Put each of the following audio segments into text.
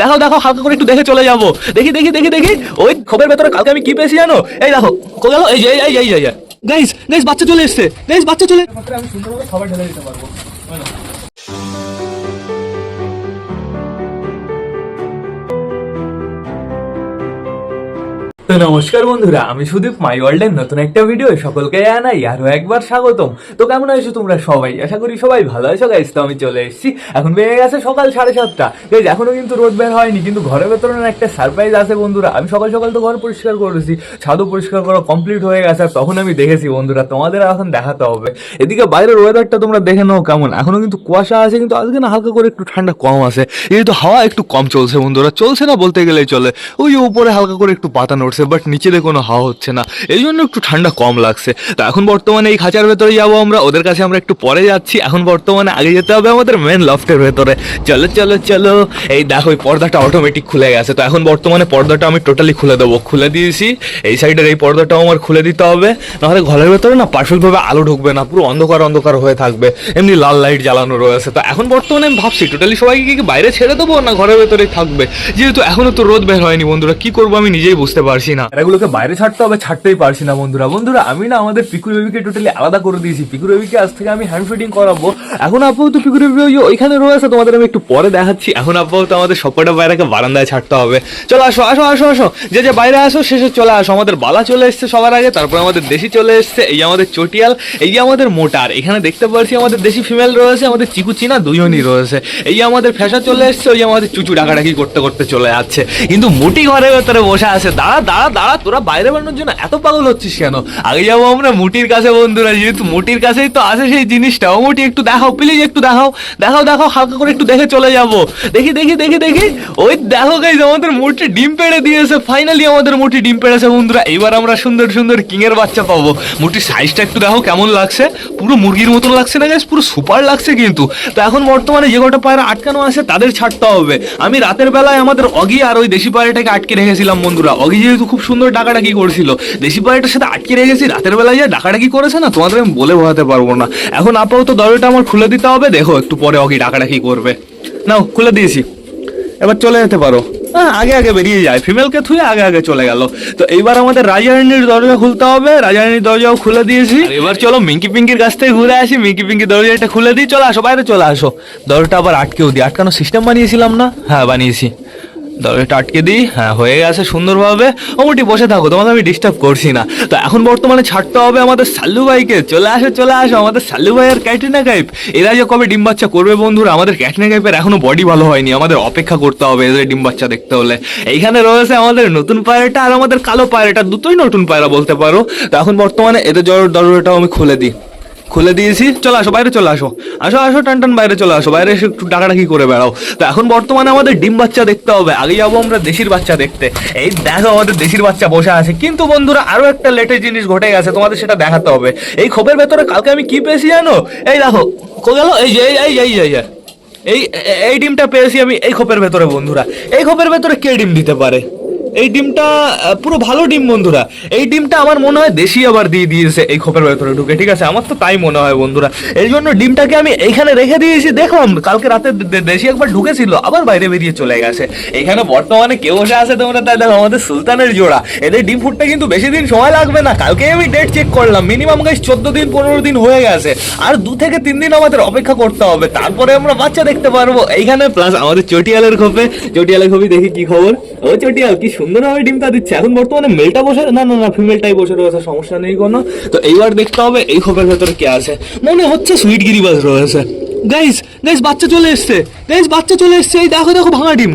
দেখো দেখো হালকা করে একটু দেখে চলে যাবো। দেখি দেখি দেখি দেখি ওই খোপের ভেতরে কালকে আমি কি পেয়েছি জানো? এই দেখো কো গেল, এই যে এই গাইস গাইস বাচ্চা চলে এসছে, গাইস বাচ্চা চলে, আমি সুন্দরভাবে খাবার ঢেলে দিতে পারবো। তো নমস্কার বন্ধুরা, আমি সুদীপ, মাই ওয়ার্ল্ডের নতুন একটা ভিডিও সকলকে জানাই আরো একবার স্বাগতম। তো কেমন আছো তোমরা সবাই? আশা করি সবাই ভালো আছো গাইস। তো আমি চলে এসেছি, এখন বেড়ে গেছে সকাল 7:30 গাইস। এখনো কিন্তু রোদ বের হয়নি, কিন্তু ঘরের ভেতরে না একটা সারপ্রাইজ আছে বন্ধুরা। আমি সকাল সকাল তো ঘর পরিষ্কার করেছি, ছাদও পরিষ্কার করা কমপ্লিট হয়ে গেছে, আর তখন আমি দেখেছি বন্ধুরা, তোমাদের এখন দেখাতে হবে। এদিকে বাইরের ওয়েদারটা তোমরা দেখে নাও কেমন। এখনো কিন্তু কুয়াশা আছে, কিন্তু আজকে না হালকা করে একটু ঠান্ডা কম আছে, যেহেতু হাওয়া একটু কম চলছে বন্ধুরা, চলছে না বলতে গেলেই চলে। ওই যে উপরে হালকা করে একটু পাতা নড়ছে, বাট নিচে কোনো হাওয়া হচ্ছে না, এই জন্য একটু ঠান্ডা কম লাগছে। তো এখন বর্তমানে এই খাঁচার ভেতরে যাবো আমরা, ওদের কাছে আমরা একটু পরে যাচ্ছি। এখন বর্তমানে আগে যেতে হবে আমাদের মেন লফটের ভেতরে। চলো চলো চলো, এই দেখো এই পর্দাটা অটোমেটিক খুলে গেছে। তো এখন বর্তমানে পর্দাটা আমি টোটালি খুলে দেবো, খুলে দিয়েছি। এই সাইডের এই পর্দাটাও আমার খুলে দিতে হবে, নাহলে ঘরের ভেতরে না পারফেক্টভাবে আলো ঢুকবে না, পুরো অন্ধকার অন্ধকার হয়ে থাকবে। এমনি লাল লাইট জ্বালানো রয়েছে। তো এখন বর্তমানে আমি ভাবছি টোটালি সবাইকে কি বাইরে ছেড়ে দেবো না ঘরের ভেতরেই থাকবে, যেহেতু এখনো তো রোদ বের হয়নি বন্ধুরা। কি করবো আমি নিজেই বুঝতে পারছি না। এগুলোকে বাইরে ছাড়তে হবে, ছাড়তেই পারছি না বন্ধুরা। বন্ধুরা আমি না আমাদের পিকুর বেবিকে টোটালি আলাদা করে দিয়েছি। পিকুর বেবিকে আজ থেকে আমি হ্যান্ড ফিডিং করাবো। এখন আপাতত পিকুর বেবি ওইখানে রয়েছে, তোমাদের আমি একটু পরে দেখাচ্ছি। এখন আপাতত আমাদের সবকটা বাইরেকে বারান্দায় ছাড়তে হবে। চলো আসো আসো আসো আসো, যে যে বাইরে আসো শেষে চলে আসো। আমাদের বালা চলে এসছে সবার আগে, তারপর আমাদের দেশি চলে এসছে, এই আমাদের চটিয়াল, এই যে আমাদের মোটার। এখানে দেখতে পাচ্ছি আমাদের দেশি ফিমেল রয়েছে, আমাদের চিকু চিনা দুজনই রয়েছে। এই আমাদের ফ্যাশা চলে এসছে, ওই আমাদের চুচু ডাকাডাকি করতে করতে চলে যাচ্ছে। কিন্তু মুটি ঘরের ভেতরে বসে আছে। দাঁড়া দাঁড়া দাঁড়া, তোরা বাইরে বানানোর জন্য এত পাগল হচ্ছিস কেন? আগে যাবো আমরা মুটির কাছে বন্ধুরা, যেহেতু মুটির কাছেই তো আছে সেই জিনিসটা। ও মুটি একটু দেখাও প্লিজ, একটু দেখাও দেখাও দেখাও, হালকা করে একটু দেখে চলে যাবো। দেখি দেখি দেখি দেখি ওই দেখো গাইস আমাদের মুটি ডিম পেড়ে দিয়েছে। ফাইনালি আমাদের মুটি ডিম পেড়েছে বন্ধুরা। এবার আমরা সুন্দর সুন্দর কিং এর বাচ্চা পাবো। মুটির সাইজটা একটু দেখো কেমন লাগছে, পুরো মুরগির মতন লাগছে না গাইস? পুরো সুপার লাগছে কিন্তু। তো এখন বর্তমানে যে কটা পায়রা আটকানো আছে তাদের ছাড়তে হবে। আমি রাতের বেলায় আমাদের অগি আর ওই দেশি পায়রাটাকে আটকে রেখেছিলাম বন্ধুরা। অগি যেহেতু খুব সুন্দর ডাকাডাকি করছিল, দেশি পায়রাটার সাথে আটকে রেখেছি। রাতের বেলায় যে ডাকাডাকি করেছে না, তোমাদের আমি বলে বোঝাতে পারবো না। এখন আপাতত দরজাটা আমার খুলে দিতে হবে। দেখো একটু পরে অগি ডাকাডাকি করবে। নাও খুলে দিয়েছি, এবার চলে যেতে পারো। আগে আগে বেরিয়ে যায়, ফিমেলকে থুয়ে আগে আগে চলে গেল। তো এইবার আমাদের রাজারানীর দরজা খুলতে হবে। রাজারানীর দরজাও খুলে দিয়েছি। এবার চলো মিঙ্কি পিঙ্কির কাছ থেকে ঘুরে আসি। মিঙ্কি পিঙ্কি দরজাটা খুলে দিই, চলে আসো বাইরে চলে আসো। দরজাটা আবার আটকেও দিই, আটকানোর সিস্টেম বানিয়েছিলাম না? হ্যাঁ বানিয়েছি। দরজাটা আটকে দিই, হ্যাঁ হয়ে গেছে সুন্দরভাবে। ওমটি বসে থাকো, তোমাদের আমি ডিস্টার্ব করছি না। তো এখন বর্তমানে ছাড়তে হবে আমাদের সাল্লু ভাইকে। চলে আসো চলে আসো, আমাদের সাল্লু ভাই আর ক্যাটরিনা কাইফ এরা যে কবে ডিম বাচ্চা করবে বন্ধুরা। আমাদের ক্যাটরিনা কাইফের এখনো বডি ভালো হয়নি, আমাদের অপেক্ষা করতে হবে এদের ডিম বাচ্চা দেখতে হলে। এইখানে রয়েছে আমাদের নতুন পায়রাটা আর আমাদের কালো পায়রাটা, দুটোই নতুন পায়রা বলতে পারো। তো এখন বর্তমানে এদের দরজাটাও আমি খুলে দিই, খুলে দিয়েছি। চলে আসো বাইরে চলে আসো, আসো আসো টান টান বাইরে চলে আসো, বাইরে এসে একটু ডাকাডাকি করে বেড়াও। তো এখন বর্তমানে আমাদের ডিম বাচ্চা দেখতে হবে। আগে যাবো আমরা দেশির বাচ্চা দেখতে। এই দেখো আমাদের দেশির বাচ্চা বসে আছে। কিন্তু বন্ধুরা আরো একটা লেটেস্ট জিনিস ঘটে গেছে, তোমাদের সেটা দেখাতে হবে। এই খোপের ভেতরে কালকে আমি কি পেয়েছি জানো? এই দেখো কো গেল, এই যে এই এই ডিমটা পেয়েছি আমি এই খোপের ভেতরে বন্ধুরা। এই খোপের ভেতরে কে ডিম দিতে পারে? এই ডিমটা পুরো ভালো ডিম বন্ধুরা। এই ডিমটা আমার মনে হয় দেশি আবার দিয়ে দিয়েছে এই খোপের ভেতরে ঢুকে, ঠিক আছে? আমার তো তাই মনে হয় বন্ধুরা। এই জন্য ডিমটাকে আমি এইখানে রেখে দিয়েছি। দেখলাম কালকে রাতে দেশি একবার ঢুকেছিল, আবার বাইরে বেরিয়ে চলে গেছে। এখানে বর্তমানে কেউ বসে আছে তোমরা তাই দেখো, আমাদের সুলতানের জোড়া। এদের ডিম ফুটতে কিন্তু বেশি দিন সময় লাগবে না। কালকে আমি ডেট চেক করলাম, মিনিমাম গাইস 14 দিন 15 দিন হয়ে গেছে। আর 2 থেকে 3 দিন আমাদের অপেক্ষা করতে হবে, তারপরে আমরা বাচ্চা দেখতে পারবো। এইখানে প্লাস আমাদের চটিয়ালের খোপে, চটিয়ালের খোপে দেখি কি খবর। ও চটিয়াল কি সুন্দরভাবে ডিমটা দিচ্ছে। এখন বর্তমানে মেলটা বসে না না না ফিমেলটাই বসে রয়েছে, সমস্যা নেই কোনো। তো এইবার দেখতে হবে এই খোপের ভেতরে কে আছে। মনে হচ্ছে সুইট গিরিবাজ রয়েছে। গাইস গাইস বাচ্চা চলে এসছে, গাইস বাচ্চা চলে এসছে। এই দেখো দেখো ভাঙা ডিম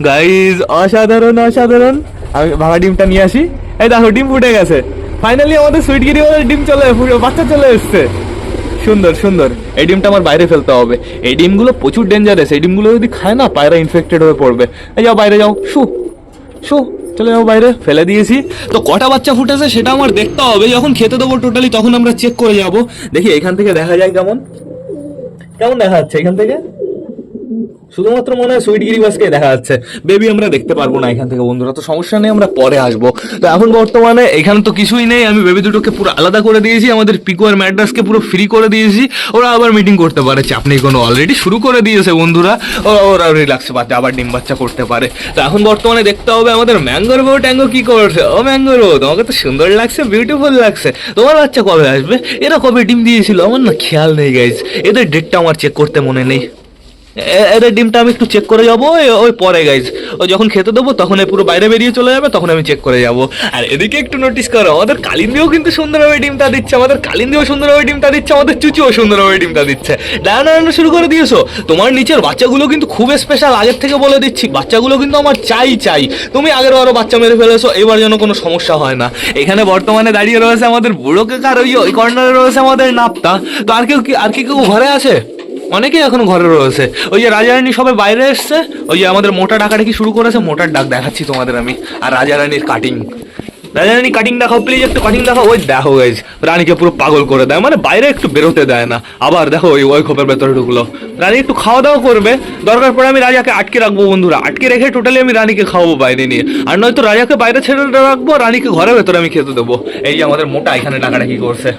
গাইস, অসাধারণ অসাধারণ। আমি ভাঙা ডিমটা নিয়ে আসি। এই দেখো ডিম ফুটে গেছে। ফাইনালি আমাদের সুইট গিরিবাজের ডিম বাচ্চা চলে এসছে। সুন্দর সুন্দর। এই ডিমটা আমার বাইরে ফেলতে হবে। এই ডিমগুলো প্রচুর ডেঞ্জারাস, এই ডিমগুলো যদি খায় না পায়রা ইনফেক্টেড হয়ে পড়বে। এই যাও বাইরে যাও, শু শু চলে যাও বাইরে, ফেলে দিয়েছি। তো কটা বাচ্চা ফুটেছে সেটা আমার দেখতে হবে। যখন খেতে দেবো টোটালি তখন আমরা চেক করে যাব। দেখি এখান থেকে দেখা যায় কেমন কেমন দেখা যাচ্ছে এখান থেকে। শুধুমাত্র মনে হয় সুইট গিরিবাসকে দেখা যাচ্ছে, বেবি আমরা দেখতে পারবো না এখান থেকে বন্ধুরা। তো সমস্যা নেই, আমরা পরে আসবো। তো এখন বর্তমানে এখানে তো কিছুই নেই, আমি বেবি দুটোকে পুরো আলাদা করে দিয়েছি, আমাদের পিকো আর ম্যাড্রাসকে পুরো ফ্রি করে দিয়েছি। ওরা আবার মিটিং করতে পারে, চাপ নেই কোনো, অলরেডি শুরু করে দিয়েছে বন্ধুরা। ওরা রিল্যাক্সে বাচ্চা আবার ডিম বাচ্চা করতে পারে। তো এখন বর্তমানে দেখতে হবে আমাদের ম্যাঙ্গোর বউ ট্যাঙ্গো কি করছে। ও ম্যাঙ্গোর বউ, তোমাকে তো সুন্দর লাগছে, বিউটিফুল লাগছে। তোমার বাচ্চা কবে আসবে? এরা কবে ডিম দিয়েছিল আমার না খেয়াল নেই গাইজ, এদের ডেটটা আমার চেক করতে মনে নেই। এদের ডিমটা আমি একটু চেক করে যাবো ওই পরে গাইজ, ওই যখন খেতে দেবো তখন পুরো বাইরে বেরিয়ে চলে যাবে, তখন আমি চেক করে যাবো। আর এদিকে একটু নোটিস করো, আমাদের কালিন্দিও কিন্তু সুন্দরভাবে ডিমটা দিচ্ছে, আমাদের কালিন্দিও সুন্দরভাবে ডিমটা দিচ্ছে, আমাদের চুচিও সুন্দরভাবে ডিমটা দিচ্ছে। ডানা শুরু করে দিয়েছো। তোমার নিচের বাচ্চাগুলো কিন্তু খুব স্পেশাল, আগের থেকে বলে দিচ্ছি, বাচ্চাগুলো কিন্তু আমার চাই। তুমি আগের বারও বাচ্চা মেরে ফেলেছো, এবার যেন কোনো সমস্যা হয় না। এখানে বর্তমানে দাঁড়িয়ে রয়েছে আমাদের বুড়ো কাকা, আর ওই কর্নারে রয়েছে আমাদের নাপতা। তো আর কি কেউ ঘরে আছে? অনেকেই এখনো ঘরে রয়েছে। ওই যে রাজারানী সবাই বাইরে এসছে, ওই যে আমাদের মোটা ডাকাডাকি শুরু করেছে, মোটার ডাক দেখাচ্ছি তোমাদের আমি। আর রাজারানীর কাটিং, রাজারানী কাটিং দেখাও প্লিজ, একটু কাটিং দেখাও। ওই দেখো গাইজ, রানীকে পুরো পাগল করে দেয়, মানে বাইরে একটু বেরোতে দেয় না। আবার দেখো ওই খোপের ভেতরে ঢুকলো। রানী একটু খাওয়া দাওয়া করবে, দরকার পড়ে আমি রাজাকে আটকে রাখবো বন্ধুরা, আটকে রেখে টোটালি আমি রানীকে খাওয়াবো বাইরে নিয়ে। আর নয়তো রাজাকে বাইরে ছেড়ে রাখবো, রানীকে ঘরের ভেতরে আমি খেতে দেবো। এই যে আমাদের মোটা এখানে ডাকাডাকি করছে।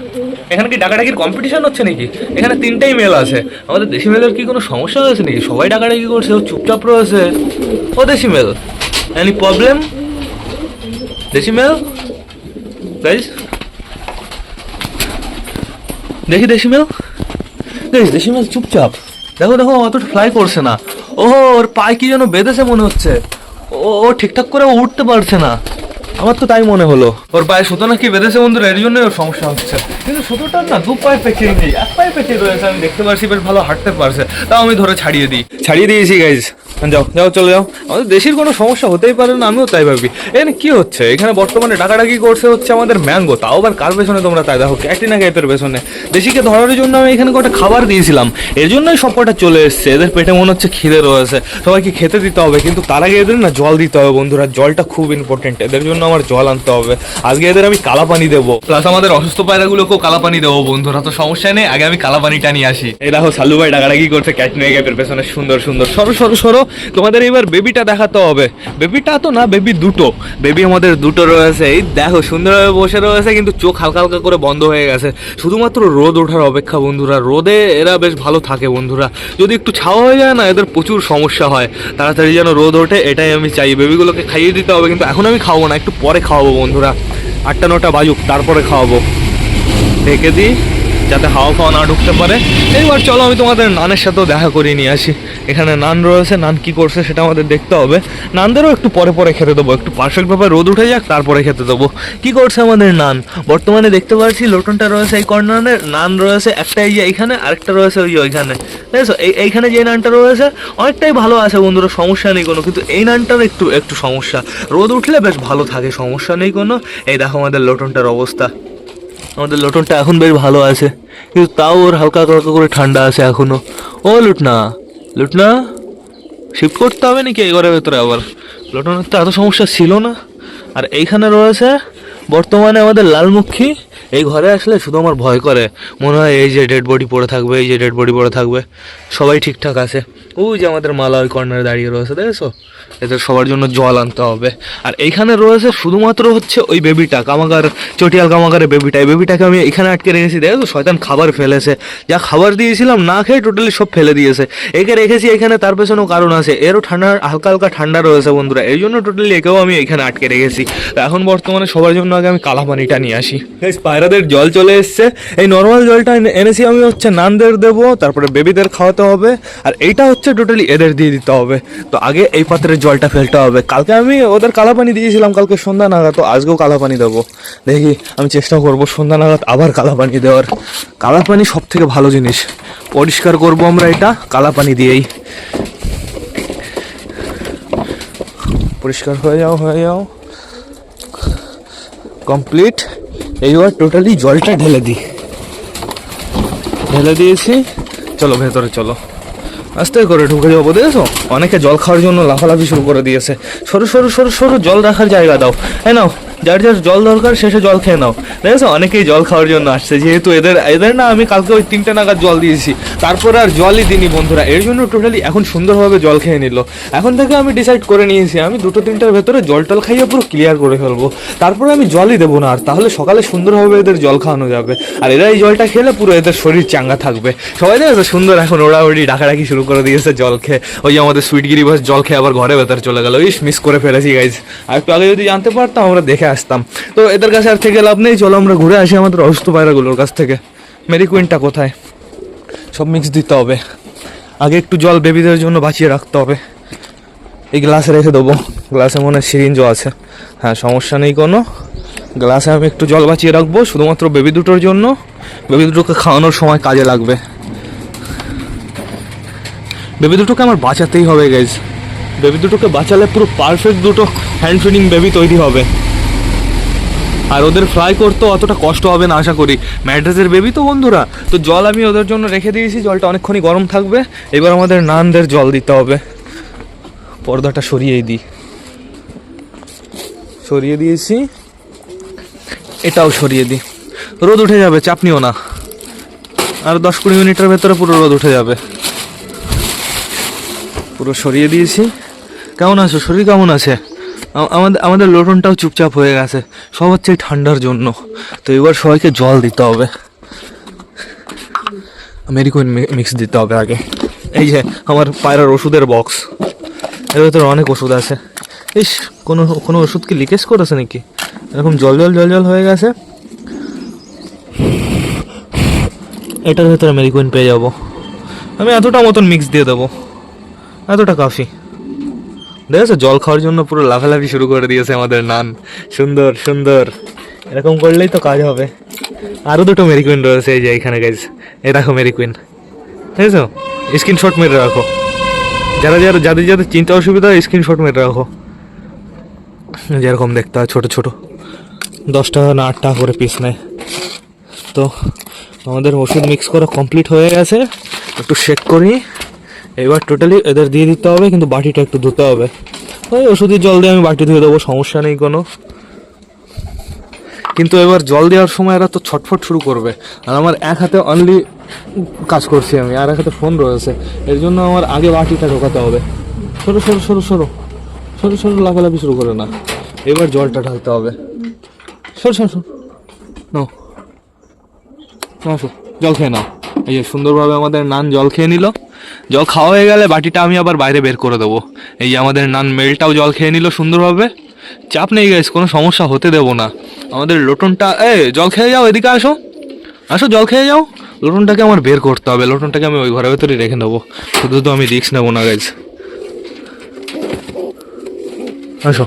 এখানে কি ডাকাডাকির কম্পিটিশন হচ্ছে নাকি? এখানে 3টাই মেল আছে। আমাদের দেশি মেলের কি কোনো সমস্যা হয়েছে নাকি? সবাই ডাকাডাকি করছে, ও চুপচাপ রয়েছে। ও দেশি মেল, এনি প্রবলেম? দেশি মেল গাইজ, দেখি দেশি মেল গাইজ, দেশি মেল চুপচাপ। দেখো অতটা ফ্লাই করছে না। ওর পায়ে কি যেন বেঁধেছে মনে হচ্ছে, ও ঠিকঠাক করে উঠতে পারছে না, আমার তো তাই মনে হলো। ওর পায়ে সুতো নাকি বেঁধেছে বন্ধুরা, এর জন্যই ওর সমস্যা হচ্ছে। কিন্তু সুতোটার না 2 পায়ে পেঁচিয়ে নেই, 1 পায়ে পেঁচিয়ে রয়েছে, আমি দেখতে পাচ্ছি বেশ ভালো হাঁটতে পারছে। তাও আমি ধরে ছাড়িয়ে দিয়েছি গাইজ। যাও চলে যাও, আমাদের দেশের কোনো সমস্যা হতেই পারে না, আমিও তাই ভাবি। এখানে কি হচ্ছে? এখানে বর্তমানে ডাকাডাকি করছে হচ্ছে আমাদের ম্যাঙ্গো, তাও আবার কার পেছনে তোমরা তাই দেখো, ক্যাটরিনা কাইফের পেছনে। দেশিকে ধরার জন্য আমি এখানে কটা খাবার দিয়েছিলাম, এর জন্যই সব কটা চলে এসছে। এদের পেটে মনে হচ্ছে খিদে রয়েছে, সবাইকে খেতে দিতে হবে, কিন্তু তার আগে এদের না জল দিতে হবে বন্ধুরা। জলটা খুব ইম্পর্টেন্ট, এদের জন্য আমার জল আনতে হবে। আজকে এদের আমি কালা পানি দেবো, প্লাস আমাদের অসুস্থ পায়রাগুলোকেও কালা পানি দেবো বন্ধুরা। তো সমস্যা নেই, আগে আমি কালা পানিটা নিয়ে আসি। এই দেখো সালু ভাই ডাকাডাকি করছে ক্যাটরিনা কাইফের পেছনে, সুন্দর। সরো, তোমাদের এবার বেবিটা দেখাতে হবে। বেবিটা তো না, বেবি দুটো, বেবি আমাদের দুটো রয়েছে। এই দেখো সুন্দরভাবে বসে রয়েছে, কিন্তু চোখ হালকা হালকা করে বন্ধ হয়ে গেছে। শুধুমাত্র রোদ ওঠার অপেক্ষা বন্ধুরা, রোদে এরা বেশ ভালো থাকে বন্ধুরা। যদি একটু ছাওয়া হয়ে যায় না, এদের প্রচুর সমস্যা হয়। তাড়াতাড়ি যেন রোদ ওঠে, এটাই আমি চাই। বেবিগুলোকে খাইয়ে দিতে হবে, কিন্তু এখন আমি খাওয়াবো না, একটু পরে খাওয়াবো বন্ধুরা। 8টা-9টা বাজুক, তারপরে খাওয়াবো। ঢেকে দিই যাতে হাওয়া ফাওয়া না ঢুকতে পারে। এইবার চলো আমি তোমাদের নানের সাথেও দেখা করিয়ে নিয়ে আসি। এখানে নান রয়েছে, নান কি করছে সেটা আমাদের দেখতে হবে। নানদেরও একটু পরে খেতে দেবো, একটু পারফেক্টভাবে রোদ উঠে যাক, তারপরে খেতে দেবো। কি করছে আমাদের নান? বর্তমানে দেখতে পাচ্ছি লোটনটা রয়েছে এই কর্নারে, নান রয়েছে একটা এই যে এইখানে, আরেকটা রয়েছে ওইখানে। দেখছো এইখানে যে নানটা রয়েছে অনেকটাই ভালো আছে বন্ধুরা, সমস্যা নেই কোনো, কিন্তু এই নানটার একটু সমস্যা। রোদ উঠলে বেশ ভালো থাকে, সমস্যা নেই কোনো। এই দেখো আমাদের লোটনটার অবস্থা, আমাদের লোটনটা এখন বেশ ভালো আছে, কিন্তু তাও ওর হালকা করে ঠান্ডা আছে এখনো। ও লুটনা শিফট করতে হবে নাকি এই ঘরের ভেতরে? আবার লোটনের তো এত সমস্যা ছিল না। আর এইখানে রয়েছে বর্তমানে আমাদের লালমুখী। এই ঘরে আসলে শুধু আমার ভয় করে, মনে হয় এই যে ডেড বডি পড়ে থাকবে। সবাই ঠিকঠাক আছে। ওই যে আমাদের মালা ওই কর্নারে দাঁড়িয়ে রয়েছে, দেখেছো? এদের সবার জন্য জল আনতে হবে। আর এইখানে রয়েছে শুধুমাত্র হচ্ছে ওই বেবিটা, চটিয়াল কামাগারের বেবিটা। এই বেবিটাকে আমি এখানে আটকে রেখেছি, দেখেছো? শয়তান খাবার ফেলেছে, যা খাবার দিয়েছিলাম না খেয়ে টোটালি সব ফেলে দিয়েছে। একে রেখেছি এখানে, তার পেছনেও কারণ আছে, এরও হালকা ঠান্ডা রয়েছে বন্ধুরা, এই জন্য টোটালি একেও আমি এখানে আটকে রেখেছি। তো এখন বর্তমানে সবার জন্য আগে আমি কালা পানিটা নিয়ে আসি। পায়রাদের জল চলে এসছে, এই নর্মাল জলটা এনেছি আমি হচ্ছে নানদের দেবো, তারপরে বেবিদের খাওয়াতে হবে, আর এইটা হচ্ছে টোটালি এদের দিয়ে দিতে হবে। তো আগে এই পাত্রের জলটা ফেলতে হবে। কালকে আমি ওদের কালা পানি দিয়েছিলাম, কালকে সন্ধ্যা নাগাদ, তো আজকেও কালা পানি দেবো। দেখি, আমি চেষ্টা করবো সন্ধ্যা নাগাদ আবার কালা পানি দেওয়ার। কালা পানি সব থেকে ভালো জিনিস, পরিষ্কার করবো আমরা এটা কালা পানি দিয়েই। পরিষ্কার হয়ে যাও কমপ্লিট। এইবার টোটালি জলটা ঢেলে দিয়েছি। চলো ভেতরে চলো, আস্তে করে ঢুকে যাবো। দেখেছো অনেকে জল খাওয়ার জন্য লাফালাফি শুরু করে দিয়েছে। সরু জল রাখার জায়গা দাও। নাও যার যার জল দরকার শেষে জল খেয়ে নাও। দেখেছো অনেকেই জল খাওয়ার জন্য আসছে, যেহেতু এদের এদের না আমি কালকে ওই 3টে নাগাদ জল দিয়েছি, তারপর আর জলই দিইনি বন্ধুরা, এর জন্য টোটালি এখন সুন্দরভাবে জল খেয়ে নিল। এখন থেকে আমি ডিসাইড করে নিয়েছি আমি 2-3টার ভেতরে জল টল খাইয়ে পুরো ক্লিয়ার করে ফেলবো, তারপরে আমি জলই দেবো না আর, তাহলে সকালে সুন্দরভাবে এদের জল খাওয়ানো যাবে। আর এরা এই জলটা খেলে পুরো এদের শরীর চাঙ্গা থাকবে। সবাই দেখেছো সুন্দর এখন ওড়াউড়ি ডাকাডাকি শুরু করে দিয়েছে জল খেয়ে। ওই যে আমাদের সুইটগিরি বাস জল খেয়ে আবার ঘরে ভেতরে চলে গেল, ইস মিস করে ফেলেছি গাইজ। আর একটু আগে যদি জানতে পারতাম আমরা দেখে আসতাম। তো এদের কাছে আর থেকে লাভ নেই, চলো আমরা ঘুরে আসি আমাদের অসুস্থ পায়রাগুলোর কাছ থেকে। মেরি কুইনটা কোথায়? সব মিক্স দিতে হবে, আগে একটু জল বেবিদের জন্য বাঁচিয়ে রাখতে হবে। এই গ্লাসে রেখে দেবো, গ্লাসে মনে হয় সিরিঞ্জও আছে। হ্যাঁ সমস্যা নেই কোনো, গ্লাসে আমি একটু জল বাঁচিয়ে রাখবো শুধুমাত্র বেবি দুটোর জন্য, বেবি দুটোকে খাওয়ানোর সময় কাজে লাগবে। বেবি দুটোকে আমার বাঁচাতেই হবে গাইজ, বেবি দুটোকে বাঁচালে পুরো পারফেক্ট দুটো হ্যান্ড ফিডিং বেবি তৈরি হবে। আর ওদের ফ্রাই করতেও অতটা কষ্ট হবে না আশা করি, ম্যাড্রেসের বেবি তো বন্ধুরা। তো জল আমি ওদের জন্য রেখে দিয়েছি, জলটা অনেকক্ষণই গরম থাকবে। এবার আমাদের নানদের জল দিতে হবে। পর্দাটা সরিয়েই দিই, সরিয়ে দিয়েছি, এটাও সরিয়ে দিই। রোদ উঠে যাবে, চাপ নিও না, আর 10-20 মিনিটের ভেতরে পুরো রোদ উঠে যাবে। পুরো সরিয়ে দিয়েছি। কেমন আছো? শরীর কেমন আছে? আমাদের লোটনটাও চুপচাপ হয়ে গেছে, সব হচ্ছে এই ঠান্ডার জন্য। তো এবার সবাইকে জল দিতে হবে, মেরিকুইন মিক্স দিতে হবে আগে। এই যে আমার পায়রার ওষুধের বক্স, এর ভেতরে অনেক ওষুধ আছে। ইস কোনো ওষুধ কি লিকেজ করেছে নাকি? এরকম জল জল জল জল হয়ে গেছে। এটার ভেতরে মেরিকুইন পেয়ে যাব আমি, এতটা মতন মিক্স দিয়ে দেবো, এতটা কাফি। দেখেছো জল খাওয়ার জন্য পুরো লাফালাফি শুরু করে দিয়েছে আমাদের নান। সুন্দর সুন্দর, এরকম করলেই তো কাজ হবে। আরও 2টো মেরিকুইন রয়েছে এই যে এখানে গাইজ, এই দেখো মেরিকুইন, দেখেছো? স্ক্রিনশট মেরে রাখো, যাদের চিন্তা অসুবিধা হয় স্ক্রিনশট মেরে রাখো। যেরকম দেখতে হয় ছোটো ছোটো, 10 টাকা না 8 টাকা করে পিস নেয়। তো আমাদের ওষুধ মিক্স করা কমপ্লিট হয়ে গেছে, একটু শেক করি। এবার টোটালি এদের দিয়ে দিতে হবে, কিন্তু বাটিটা একটু ধুতে হবে। ওই ওষুধের জল দিয়ে আমি বাটি ধুয়ে দেবো, সমস্যা নেই কোনো। কিন্তু এবার জল দেওয়ার সময় এরা তো ছটফট শুরু করবে, আর আমার এক হাতে অনলি কাজ করছি আমি, আর এক হাতে ফোন রয়েছে, এর জন্য আমার আগে বাটিটা ঢোকাতে হবে। সরো সরো সরো সরো সরো সরো, লাফালাফি শুরু করে না। এবার জলটা ঢালতে হবে, সরো সরো সরো, নাও আসো জল খেয়ে নাও। এই যে সুন্দরভাবে আমাদের নান জল খেয়ে নিল। জল খাওয়া হয়ে গেলে বাটিটা আমি আবার বাইরে বের করে দেবো। এই যে আমাদের নান মেলটাও জল খেয়ে নিল সুন্দরভাবে, চাপ নেই গাইস, কোনো সমস্যা হতে দেবো না। আমাদের লোটনটা জল খেয়ে যাও, এদিকে আসো আসো, জল খেয়ে যাও। লোটনটাকে আমার বের করতে হবে, লোটনটাকে আমি ওই ঘরের ভেতরে রেখে নেবো, শুধু তো আমি রিস্ক নেবো না গাইস। আসো,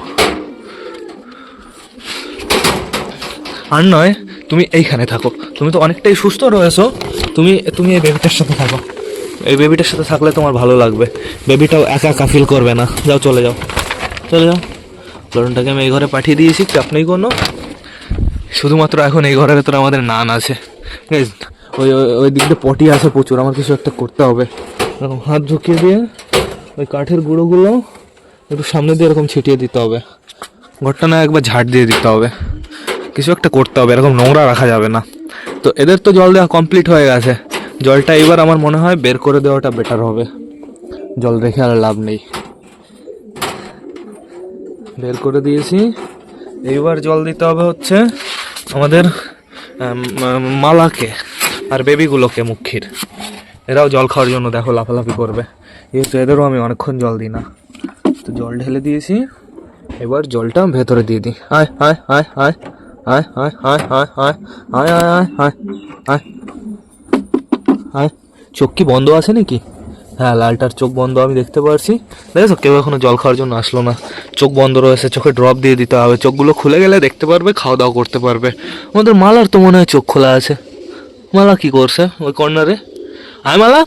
আর নয় তুমি এইখানে থাকো, তুমি তো অনেকটাই সুস্থ রয়েছো, তুমি এই বেবিটার সাথে থাকো। এই বেবিটার সাথে থাকলে তোমার ভালো লাগবে, বেবিটাও একা একা ফিল করবে না। যাও চলে যাও চলে যাও। লোটনটাকে আমি এই ঘরে পাঠিয়ে দিয়েছি, চাপ নেই কোনো। শুধুমাত্র এখন এই ঘরের ভেতরে আমাদের নান আছে। ওই দিক দিয়ে পটি আছে প্রচুর, আমার কিছু একটা করতে হবে। এরকম হাত ঢুকিয়ে দিয়ে ওই কাঠের গুঁড়োগুলো একটু সামনে দিয়ে এরকম ছিটিয়ে দিতে হবে, ঘরটা না একবার ঝাড় দিয়ে দিতে হবে, কিছু একটা করতে হবে, এরকম নোংরা রাখা যাবে না। তো এদের তো জল দেওয়া কমপ্লিট হয়ে গেছে, জলটা এবার আমার মনে হয় বের করে দেওয়াটা বেটার হবে, জল রেখে আর লাভ নেই। বের করে দিয়েছি, এইবার জল দিতে হবে হচ্ছে আমাদের মালাকে আর বেবিগুলোকে, মুখির। এরাও জল খাওয়ার জন্য দেখো লাফালাফি করবে, যেহেতু এদেরও আমি অনেকক্ষণ জল দিই না। তো জল ঢেলে দিয়েছি, এবার জলটা ভেতরে দিয়ে দিই। আয় আয় আয় আয় আয় আয় আয় আয় আয় আয় আয় আয় আয় আয় আয়। চোখ কি বন্ধ আছে নাকি? হ্যাঁ, লালটার চোখ বন্ধ আমি দেখতে পারছি। দেখেছো কেউ এখনো জল খাওয়ার জন্য আসলো না, চোখ বন্ধ রয়েছে, চোখে ড্রপ দিয়ে দিতে হবে। চোখগুলো খুলে গেলে দেখতে পারবে, খাওয়া দাওয়া করতে পারবে। আমাদের মালার তো মনে হয় চোখ খোলা আছে। মালা কি করছে ওই কর্নারে? আয় মালা,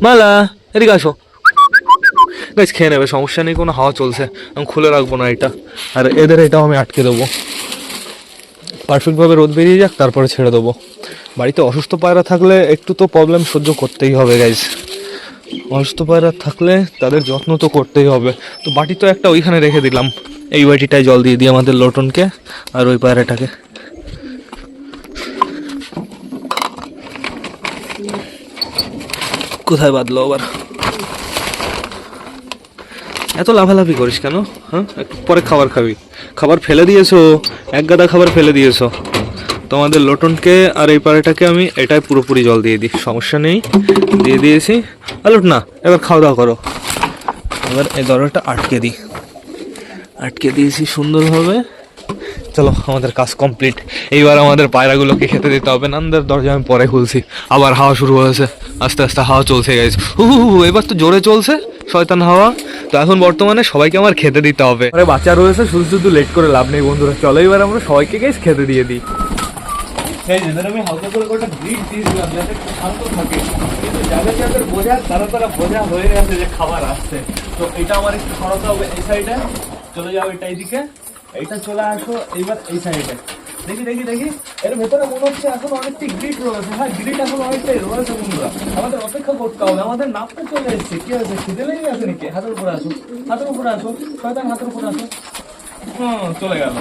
মালা এদিকে আসো। গাইস খেয়ে নেবে, সমস্যা নেই কোনো, হাওয়া চলছে, আমি খুলে রাখবো না এটা। আর এদের এটাও আমি আটকে দেবো, পারফেক্টভাবে রোদ বেরিয়ে যাক তারপরে ছেড়ে দেবো। বাড়িতে অসুস্থ পায়রা থাকলে একটু তো প্রবলেম সহ্য করতেই হবে গাইস, অসুস্থ পায়রা থাকলে তাদের যত্ন তো করতেই হবে। তো বাটি তো একটা ওইখানে রেখে দিলাম, এই বাটিটায় জল দিয়ে দিই আমাদের লোটনকে আর ওই পায়রাটাকে। কোথায় বাঁধলো আবার? এত লাফালাফি করিস কেন? হ্যাঁ, একটু পরে খাবার খাবি। খাবার ফেলে দিয়েছো, এক গাদা খাবার ফেলে দিয়েছো। তোমাদের লোটনকে আর এই পাড়াটাকে আমি এটাই পুরোপুরি জল দিয়ে দিই, সমস্যা নেই, দিয়ে দিয়েছি। আলোট না, এবার খাওয়া দাওয়া করো। এবার এই দরজাটা আটকে দিই, আটকে দিয়েছি সুন্দরভাবে। চলো, আমাদের কাজ কমপ্লিট। এইবার আমাদের পায়রাগুলোকে খেতে দিতে হবে। নান্দার দরজা আমি পরে খুলছি, আবার হাওয়া শুরু হয়েছে, আস্তে আস্তে হাওয়া চলছে গেছে। এবার তো জোরে চলছে শয়তান হাওয়া। তো এখন বর্তমানে সবাইকে আমার খেতে দিতে হবে। আরে বাচ্চা রয়েছে, শুধু শুধু লেট করে লাভ নেই বন্ধুরা। চলো এবার আমরা সবাইকে গাইস খেতে দিয়ে দিই। আমি হালকা করে একটা গ্রিড দিয়েছিলাম যাতে একটু শান্ত থাকে, কিন্তু যাদের যাদের বোঝা তারা বোঝা হয়ে গেছে যে খাবার আসছে। তো এটা আমার একটু সরাতে হবে এই সাইডে, চলে যাও এটা এইদিকে, এইটা চলে আসো এইবার এই সাইডে। দেখি দেখি দেখি, এর ভেতরে মনে হচ্ছে এখন অনেকটি গ্রিড রয়েছে। হ্যাঁ, গ্রিড এখন অনেকটাই রয়েছে বন্ধুরা, আমাদের অপেক্ষা করতে হবে। আমাদের নাপটা চলে এসছে। কি হয়েছে, খিদে লেগে গেছে নাকি? হাতের উপরে আসো, হাতের উপরে আসো, শয়তান হাতের উপরে আসো। চলে গেল।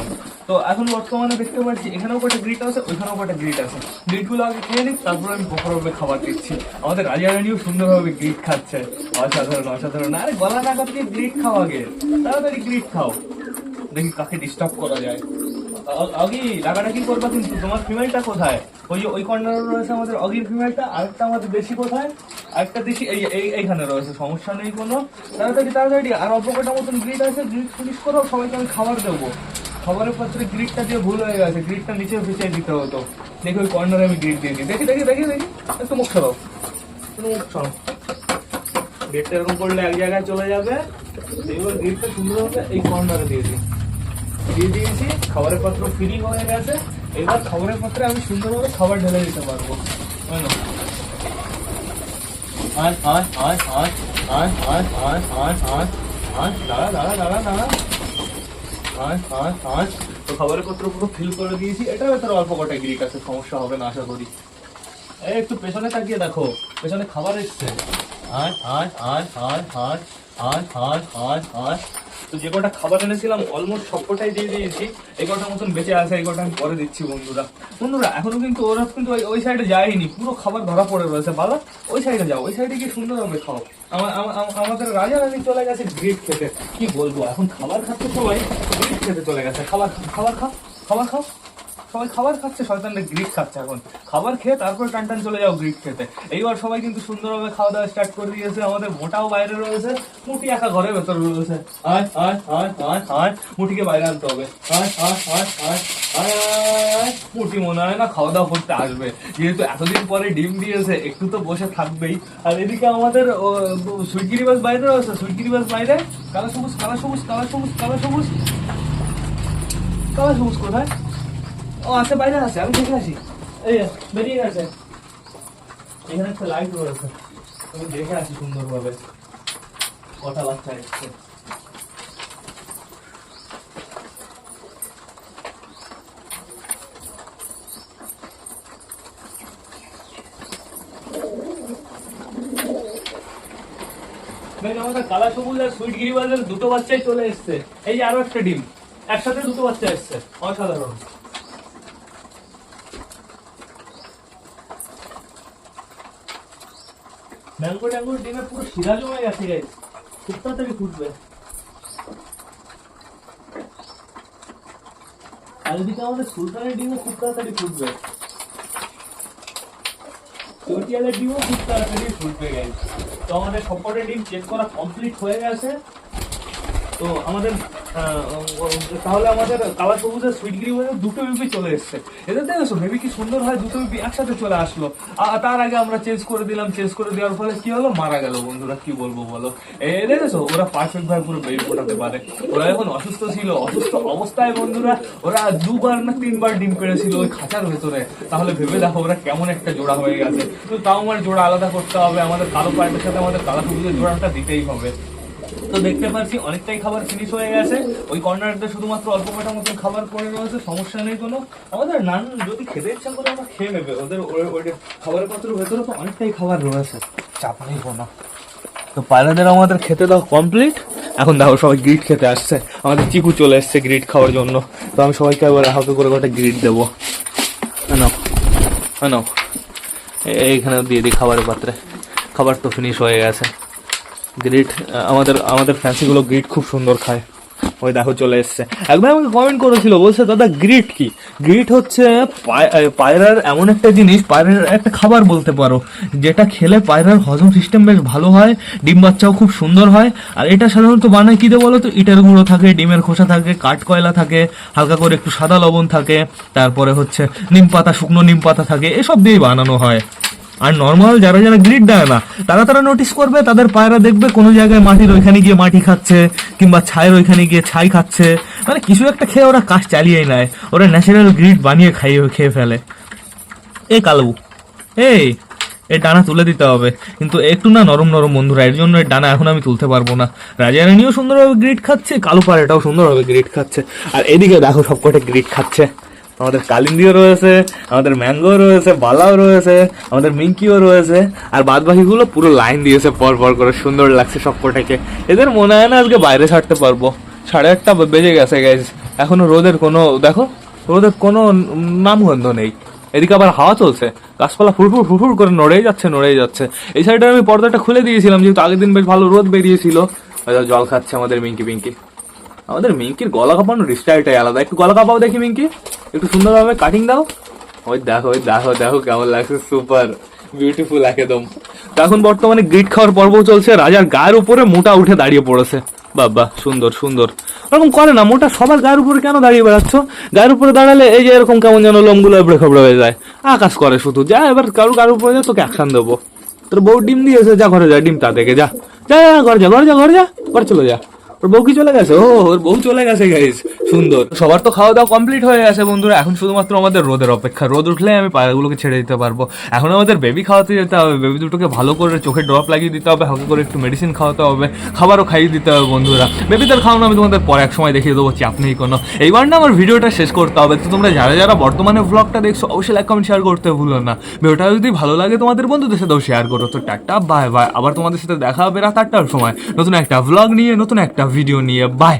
তো এখন বর্তমানে দেখতে পাচ্ছি এখানেও কটা গ্রিট আছে, ওইখানেও কটা গ্রিট আছে। গ্রিটগুলো আগে খেয়ে নিই, তারপরে আমি প্রপারভাবে খাবার দিচ্ছি। আমাদের রাজা রানীও সুন্দরভাবে গ্রিট খাচ্ছে। অসাধারণ অসাধারণ। আরে গলা না কাটিয়ে গ্রিট খাও আগে, তাড়াতাড়ি গ্রিট খাও। দেখি কাকে ডিস্টার্ব করা যায়। অগি ডাকাডাকি করবা কিন্তু। তোমার ফিমেলটা কোথায়? ওই যে ওই কর্নারে রয়েছে আমাদের অগির ফিমেলটা, আরেকটা আমাদের দেশি কোথায়? আরেকটা দেশি এইখানে রয়েছে, সমস্যা নেই কোনো। তাড়াতাড়ি তাড়াতাড়ি, আর অল্প কটা মতন গ্রিড আছে, গ্রিড ফিনিশ করো, সবাইকে আমি খাবার দেবো। খাবারের পাত্রে গ্রিডটা দিয়ে ভুল হয়ে গেছে, গ্রিডটা নিচে ফিচিয়ে দিতে হতো। দেখি ওই কর্নারে আমি গ্রিড দিয়ে দিই। দেখি দেখি দেখি দেখি, একটু মুখ সরো, একটু মুখ সরো। গ্রিডটা এরকম করলে এক জায়গায় চলে যাবে। এবার গ্রিডটা সুন্দরভাবে এই কর্নারে দিয়ে দিই, দিয়ে দিয়েছি। খাবারের পাত্র ফ্রি হয়ে গেছে। এবার খাবারের পাত্রে আমি সুন্দরভাবে খাবার ঢেলে দিতে পারবো। দাঁড়া দাঁড়া দাঁড়া দাঁড়া। তো খাবারের পত্র পুরো ফিল করে দিয়েছি। এটার ভেতরে অল্প কটা গ্রিক আছে, সমস্যা হবে না আশা করি। এই একটু পেছনে তাকিয়ে দেখো, পেছনে খাবার এসছে। তো যে কটা খাবার এনেছিলাম অলমোস্ট সবকটাই দিয়ে দিয়েছি। এই কটার মতন বেঁচে আছে, এই কটা আমি পরে দিচ্ছি বন্ধুরা। বন্ধুরা এখনো কিন্তু ওরা কিন্তু ওই সাইডে যায়নি, পুরো খাবার ধরা পড়ে রয়েছে। বাবা ওই সাইডে যাও, ওই সাইডে গিয়ে সুন্দরভাবে খাও। আমাদের রাজা রানী চলে গেছে গ্রিট খেতে। কি বলবো, এখন খাবার খাচ্ছে সবাই, গ্রিট খেতে চলে গেছে। খাবার খাবার খাও, খাবার খাও। সবাই খাবার খাচ্ছে, শয়তানরা গ্রিট খাচ্ছে। এখন খাবার খেয়ে তারপর টান চলে যাও গ্রিট খেতে। এইবার সবাই কিন্তু সুন্দরভাবে খাওয়া দাওয়া স্টার্ট করে দিয়েছে। আমাদের মোটাও বাইরে রয়েছে, মুটি একা ঘরের ভেতর রয়েছে। মুটিকে বাইরে আনতে হবে। মুটি মনে হয় না খাওয়া দাওয়া করতে আসবে, যেহেতু এতদিন পরে ডিম দিয়েছে, একটু তো বসে থাকবেই। আর এদিকে আমাদের সুইটগিরি বাস বাইরে রয়েছে, সুইটগিরি বাস বাইরে। কালা সবুজ কালা সবুজ কালা সবুজ কালা সবুজ কালা সবুজ কোথায়? ও আছে, বাইরে আছে, আমি দেখে আসি। এই বেরিয়ে গেছে। এখানে একটা লাইট রয়েছে, আমি দেখে আসি সুন্দরভাবে কটা বাচ্চা এসছে। আমাদের কালা সবুজ আর সুইট গিরিবাজের দুটো বাচ্চাই চলে এসছে। এই যে আরো একটা ডিম, একসাথে দুটো বাচ্চা এসছে, অসাধারণ। ম্যাঙ্গো ট্যাঙ্গোর ডিমে পুরো শিরা জমে গেছে, খুব তাড়াতাড়ি ফুটবে। আর এদিকে আমাদের সুলতানের ডিমও খুব তাড়াতাড়ি ফুটবে, চটিয়ালের ডিমও খুব তাড়াতাড়ি ফুটবে গাইস। তো আমাদের সবকটা ডিম চেক করা কমপ্লিট হয়ে গেছে। তো আমাদের তাহলে আমাদের কালা সবুজের সুইট গ্রিমের দুটো বিপি চলে এসছে। এদের দেখেছো ভেবে কি সুন্দর হয়, দুটো বিপি একসাথে চলে আসলো। তার আগে আমরা চেঞ্জ করে দিলাম, চেঞ্জ করে দেওয়ার ফলে কি হলো, মারা গেল বন্ধুরা। কি বলবো বলো, দেখেছো ওরা পারফেক্ট ভাবে পুরো বেবি ফোটাতে পারে। ওরা এখন অসুস্থ ছিল, অসুস্থ অবস্থায় বন্ধুরা ওরা 2বার না 3বার ডিম পেড়েছিল ওই খাঁচার ভেতরে। তাহলে ভেবে দেখো ওরা কেমন একটা জোড়া হয়ে গেছে। তো তাও আমার জোড়া আলাদা করতে হবে, আমাদের কালো পায়ের সাথে আমাদের কালা সবুজের জোড়াটা দিতেই হবে। তো দেখতে পাচ্ছি অনেকটাই খাবার ফিনিশ হয়ে গেছে। ওই কর্নারটা শুধুমাত্র অল্প কটা মতন খাবার পড়ে রয়েছে, সমস্যা নেই কোনো। আমাদের নান যদি খেতে ইচ্ছা করে আমরা খেয়ে নেবে, ওদের ওই খাবারের পাত্রের ভেতরে তো অনেকটাই খাবার রয়েছে, চাপ নেই কোনো। তো পায়রাদের আমাদের খেতে দাও কমপ্লিট। এখন দেখো সবাই গ্রিট খেতে আসছে, আমাদের চিকু চলে এসছে গ্রিট খাওয়ার জন্য। তো আমি সবাইকে এবার হালকা করে একটা গ্রিট দেবো। নাও নাও, এইখানে দিয়ে দিই খাবারের পাত্রে। খাবার তো ফিনিশ হয়ে গেছে। গ্রিট আমাদের ফ্যান্সিগুলো গ্রিট খুব সুন্দর খায়। ওই দেখো চলে এসছে। একবার আমাকে কমেন্ট করেছিল, বলছে দাদা গ্রিট কি? গ্রিট হচ্ছে পায়রার এমন একটা জিনিস, পায়রার একটা খাবার বলতে পারো, যেটা খেলে পায়রার হজম সিস্টেম বেশ ভালো হয়, ডিম বাচ্চাও খুব সুন্দর হয়। আর এটা সাধারণত বানায় কি দিয়ে বলো তো? ইটের গুঁড়ো থাকে, ডিমের খোসা থাকে, কাঠ কয়লা থাকে, হালকা করে একটু সাদা লবণ থাকে, তারপরে হচ্ছে নিম পাতা, শুকনো নিম পাতা থাকে, এসব দিয়েই বানানো হয়। আর নর্মাল যারা যারা গ্রিড দেয় না, তারা নোটিস করবে তাদের পায়রা দেখবে কোনো জায়গায় মাটির ওইখানে গিয়ে মাটি খাচ্ছে, কিংবা ছাইয়ের ওইখানে গিয়ে ছাই খাচ্ছে, মানে কিছু একটা খেয়ে ওরা কাজ চালিয়েই নেয়, ওরা ন্যাচারাল গ্রিড বানিয়ে খেয়ে ফেলে। এই কালু, এই ডানা তুলে দিতে হবে, কিন্তু একটু না নরম নরম বন্ধুরা, এর জন্য এর ডানা এখন আমি তুলতে পারবো না। রাজা রানীও সুন্দরভাবে গ্রিড খাচ্ছে, কালু পায়রাটাও সুন্দরভাবে গ্রিড খাচ্ছে। আর এদিকে দেখো সবকটা গ্রিড খাচ্ছে। আমাদের কালিন্দিও রয়েছে, আমাদের ম্যাঙ্গো রয়েছে, বালাও রয়েছে, আমাদের মিঙ্কিও রয়েছে, আর বাদ বাকিগুলো পুরো লাইন দিয়েছে পর পর করে, সুন্দর লাগছে সবকটাকে। এদের মনে হয় না আজকে বাইরে ছাড়তে পারবো। 8:30 বেজে গেছে গাইজ, এখনো রোদের কোনো নামগন্ধ নেই। এদিকে আবার হাওয়া চলছে, গাছপালা ফুরফুর করে নড়েই যাচ্ছে। এই সাইডে আমি পর্দাটা খুলে দিয়েছিলাম, যেহেতু আগের দিন বেশ ভালো রোদ বেরিয়েছিল। জল খাচ্ছে আমাদের মিঙ্কি। আমাদের মিঙ্কির গলা কাঁপানোর স্টাইলটাই আলাদা। একটু গলা কাঁপাও দেখি মিঙ্কি, একটু সুন্দরভাবে কাটিং দাও। ওই দেখো কেমন লাগছে, সুপার বিউটিফুল একদম। তো এখন বর্তমানে গ্রিট খাওয়ার পর্ব চলছে। রাজার গায়ের উপরে মোটা উঠে দাঁড়িয়ে পড়েছে। বাবা সুন্দর। ওরকম করে না, মোটা সবার গায়ের উপরে কেন দাঁড়িয়ে বেড়াচ্ছ? গায়ের উপরে দাঁড়ালে এই যে এরকম কেমন যেন লোমগুলো এবড়ে খবড়ে হয়ে যায়, আকাশ করে শুধু। যা এবার গায়ের উপরে যা, তোকে অ্যাকশন দেবো। তোর বউ ডিম দিয়েছে, যা ঘরে যা, ডিম তা দেখে যা ঘরে চলে যা। ওর বউ কি চলে গেছে? ওর বউ চলে গেছে গাইস। সুন্দর। সবার তো খাওয়া দাওয়া কমপ্লিট হয়ে গেছে বন্ধুরা, এখন শুধুমাত্র আমাদের রোদের অপেক্ষা। রোদ উঠলে আমি পায়রাগুলোকে ছেড়ে দিতে পারবো। এখন আমাদের বেবি খাওয়াতে যেতে হবে, বেবি দুটোকে ভালো করে চোখে ড্রপ লাগিয়ে দিতে হবে, হালকা করে একটু মেডিসিন খাওয়াতে হবে, খাবারও খাইয়ে দিতে হবে বন্ধুরা। বেবিদের খাওয়ানো আমি তোমাদের পরে এক সময় দেখিয়ে দেবো, চাপ নেই কোনো। এইবার না আমার ভিডিওটা শেষ করতে হবে। তো তোমরা যারা বর্তমানে ব্লগটা দেখছো অবশ্যই লাইক কমেন্ট শেয়ার করতে ভুলো না। ভিডিওটা যদি ভালো লাগে তোমাদের বন্ধুদের সাথেও শেয়ার করো। তো টাটা বাই। আবার তোমাদের সাথে দেখা হবে রাত 8টার সময় নতুন একটা ব্লগ নিয়ে, নতুন একটা ভিডিও নিয়ে। বাই।